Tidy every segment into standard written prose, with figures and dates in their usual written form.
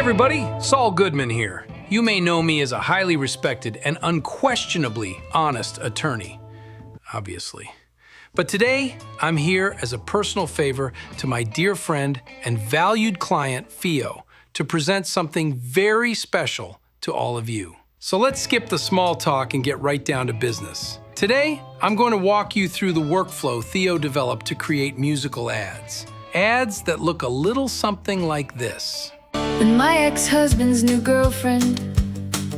everybody, Saul Goodman here. You may know me as a highly respected and unquestionably honest attorney, obviously. But today, I'm here as a personal favor to my dear friend and valued client, Theo, to present something very special to all of you. So let's skip the small talk and get right down to business. Today, I'm going to walk you through the workflow Theo developed to create musical ads. Ads that look a little something like this. When my ex-husband's new girlfriend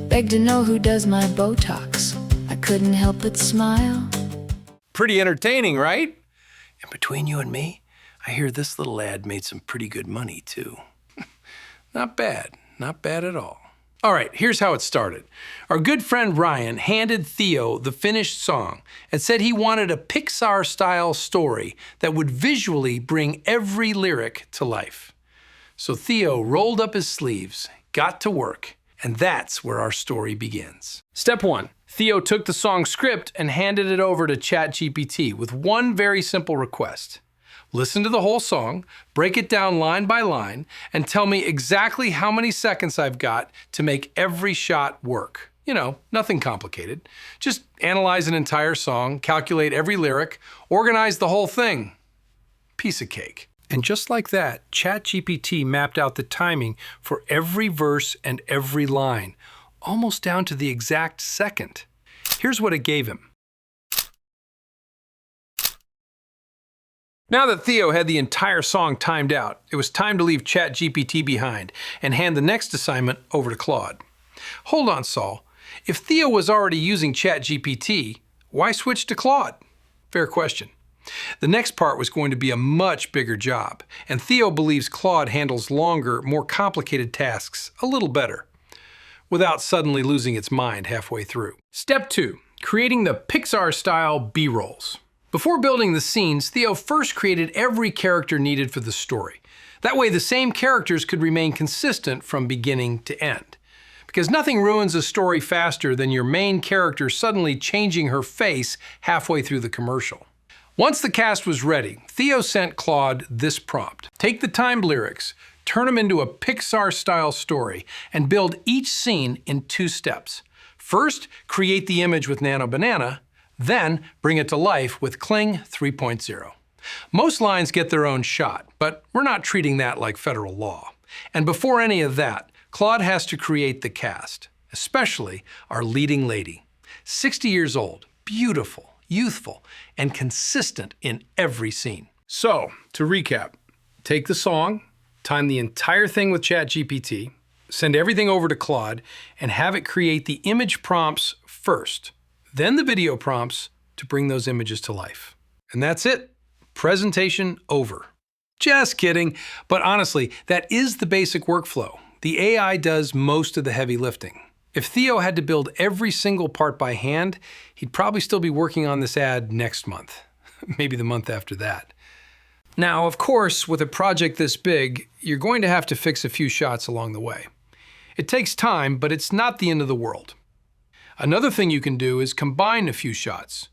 begged to know who does my Botox, I couldn't help but smile. Pretty entertaining, right? And between you and me, I hear this little ad made some pretty good money, too. Not bad at all. All right, here's how it started. Our good friend Ryan handed Theo the finished song and said he wanted a Pixar-style story that would visually bring every lyric to life. So Theo rolled up his sleeves, got to work, and that's where our story begins. Step 1. Theo took the song script and handed it over to ChatGPT with one very simple request. Listen to the whole song, break it down line by line, and tell me exactly how many seconds I've got to make every shot work. You know, nothing complicated. Just analyze an entire song, calculate every lyric, organize the whole thing. Piece of cake. And just like that, ChatGPT mapped out the timing for every verse and every line, almost down to the exact second. Here's what it gave him. Now that Theo had the entire song timed out, it was time to leave ChatGPT behind and hand the next assignment over to Claude. Hold on, Saul. If Theo was already using ChatGPT, why switch to Claude? Fair question. The next part was going to be a much bigger job, and Theo believes Claude handles longer, more complicated tasks a little better, without suddenly losing its mind halfway through. Step 2. Creating the Pixar-style B-rolls. Before building the scenes, Theo first created every character needed for the story. That way the same characters could remain consistent from beginning to end. Because nothing ruins a story faster than your main character suddenly changing her face halfway through the commercial. Once the cast was ready, Theo sent Claude this prompt. Take the timed lyrics, turn them into a Pixar-style story, and build each scene in 2 steps. First, create the image with Nano Banana, then bring it to life with Kling 3.0. Most lines get their own shot, but we're not treating that like federal law. And before any of that, Claude has to create the cast, especially our leading lady. 60 years old, beautiful, youthful, and consistent in every scene. So, to recap, take the song, time the entire thing with ChatGPT, send everything over to Claude, and have it create the image prompts first, then the video prompts to bring those images to life. And that's it. Presentation over. Just kidding, but honestly, that is the basic workflow. The AI does most of the heavy lifting. If Theo had to build every single part by hand, he'd probably still be working on this ad next month, maybe the month after that. Now, of course, with a project this big, you're going to have to fix a few shots along the way. It takes time, but it's not the end of the world. Another thing you can do is combine a few shots.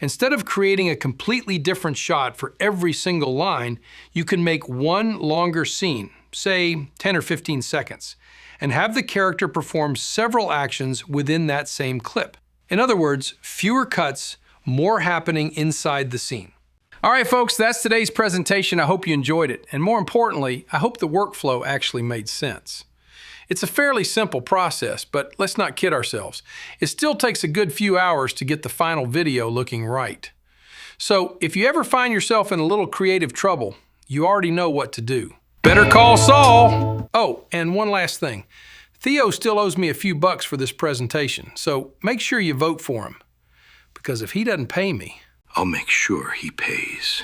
Instead of creating a completely different shot for every single line, you can make one longer scene, say 10 or 15 seconds, and have the character perform several actions within that same clip. In other words, fewer cuts, more happening inside the scene. All right, folks, that's today's presentation. I hope you enjoyed it. And more importantly, I hope the workflow actually made sense. It's a fairly simple process, but let's not kid ourselves. It still takes a good few hours to get the final video looking right. So if you ever find yourself in a little creative trouble, you already know what to do. Better call Saul! Oh, and one last thing. Theo still owes me a few bucks for this presentation, so make sure you vote for him. Because if he doesn't pay me, I'll make sure he pays.